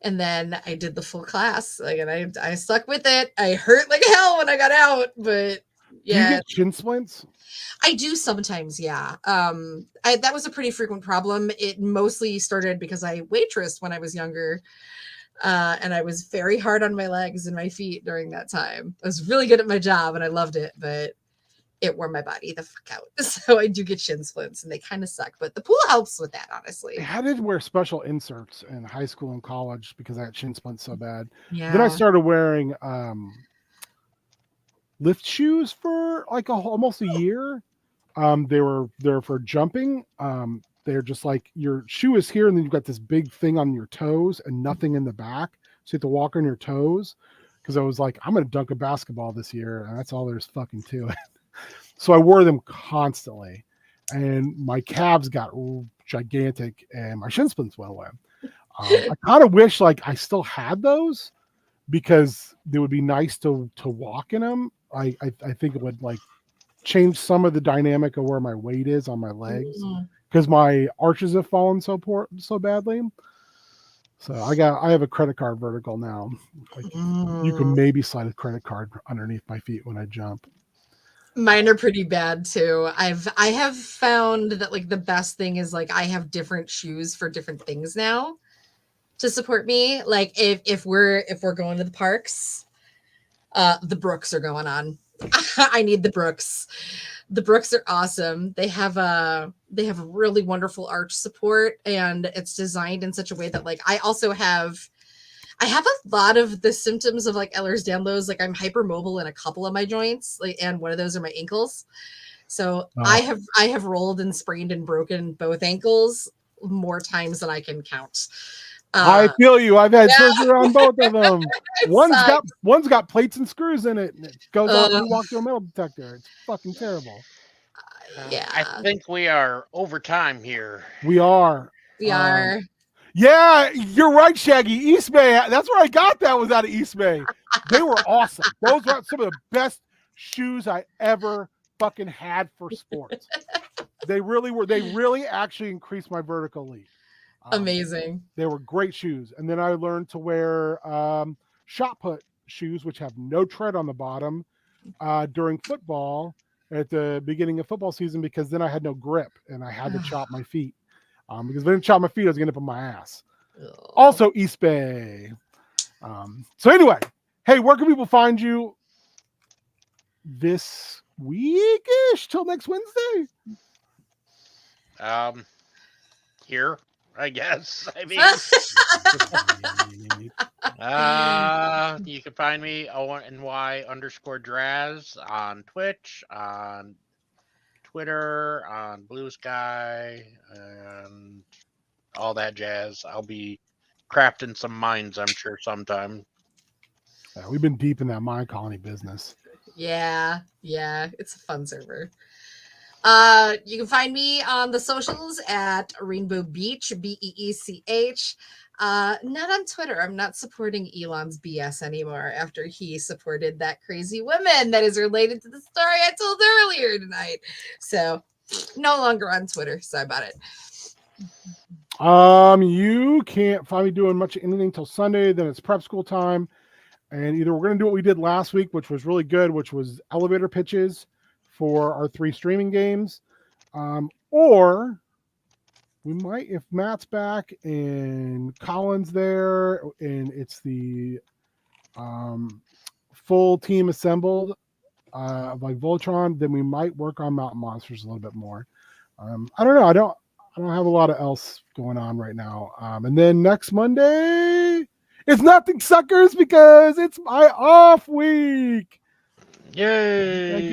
And then I did the full class. Like, and I stuck with it. I hurt like hell when I got out, but yeah. Do you get shin splints? I do sometimes, yeah. That was a pretty frequent problem. It mostly started because I waitressed when I was younger. And I was very hard on my legs and my feet during that time. I was really good at my job and I loved it, but it wore my body the fuck out. So I do get shin splints and they kind of suck, but the pool helps with that, honestly. I had to wear special inserts in high school and college because I had shin splints so bad. Yeah. Then I started wearing lift shoes for like almost a year. They were for jumping. they're just like your shoe is here, and then you've got this big thing on your toes and nothing in the back. So you have to walk on your toes. Because I was like, I'm going to dunk a basketball this year, and that's all there's fucking to it. So I wore them constantly, and my calves got gigantic, and my shin splints went away. I kind of wish like I still had those because it would be nice to walk in them. I think it would like change some of the dynamic of where my weight is on my legs because my arches have fallen so badly. So I have a credit card vertical now. Like you can maybe slide a credit card underneath my feet when I jump. Mine are pretty bad too. I have found that like the best thing is like I have different shoes for different things now to support me. Like if we're going to the parks, the Brooks are going on. I need the Brooks. The Brooks are awesome. They have a really wonderful arch support, and it's designed in such a way that like I have a lot of the symptoms of like Ehlers-Danlos. Like I'm hypermobile in a couple of my joints, like, and one of those are my ankles. So I have rolled and sprained and broken both ankles more times than I can count. I feel you. I've had surgery on both of them. One's got plates and screws in it, and it goes off when you walk through a metal detector. It's fucking terrible. Yeah, I think we are over time here. We are. We are. Yeah, you're right, Shaggy. East Bay. That's where I got that. Was out of East Bay. They were awesome. Those were some of the best shoes I ever fucking had for sports. They really were. They really actually increased my vertical leap. Amazing. They were great shoes. And then I learned to wear shot put shoes, which have no tread on the bottom during football at the beginning of football season, because then I had no grip and I had to chop my feet. Because if I didn't chop my feet, I was going to put my ass. Ugh. Also, East Bay. So anyway, hey, where can people find you this week-ish till next Wednesday? Here, I guess. I mean, you can find me ONY_Draz on Twitch, on Twitter, on Blue Sky, and all that jazz. I'll be crafting some mines, I'm sure, sometime. Yeah, we've been deep in that mine colony business. Yeah, it's a fun server. You can find me on the socials at Rainbow Beach, BEECH. Not on Twitter. I'm not supporting Elon's BS anymore after he supported that crazy woman that is related to the story I told earlier tonight. So no longer on Twitter. Sorry about it. You can't find me doing much of anything till Sunday. Then it's prep school time. And either we're going to do what we did last week, which was really good, which was elevator pitches for our 3 streaming games. Or we might, if Matt's back and Colin's there and it's the full team assembled, like Voltron, then we might work on Mountain Monsters a little bit more. I don't know. I don't have a lot of else going on right now. And then next Monday, it's nothing, suckers, because it's my off week. Yay!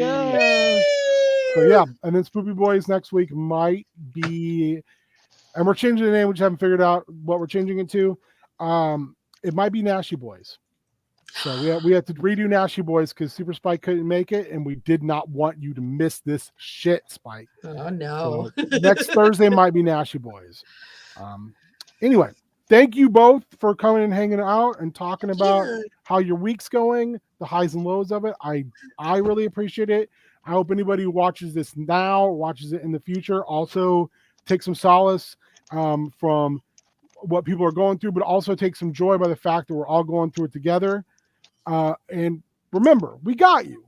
So yeah, and then Spoopy Boys next week might be, and we're changing the name. We just haven't figured out what we're changing it to. It might be Nashy Boys. So we had to redo Nashy Boys because Super Spike couldn't make it, and we did not want you to miss this shit, Spike. Oh no! So next Thursday might be Nashy Boys. Anyway, thank you both for coming and hanging out and talking about how your week's going, the highs and lows of it. I really appreciate it. I hope anybody who watches this now, watches it in the future, also take some solace from what people are going through, but also take some joy by the fact that we're all going through it together. And remember, we got you.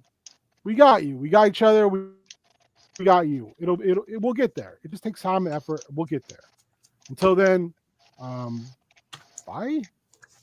We got you. We got each other. We got you. We'll get there. It just takes time and effort. We'll get there. Until then, bye.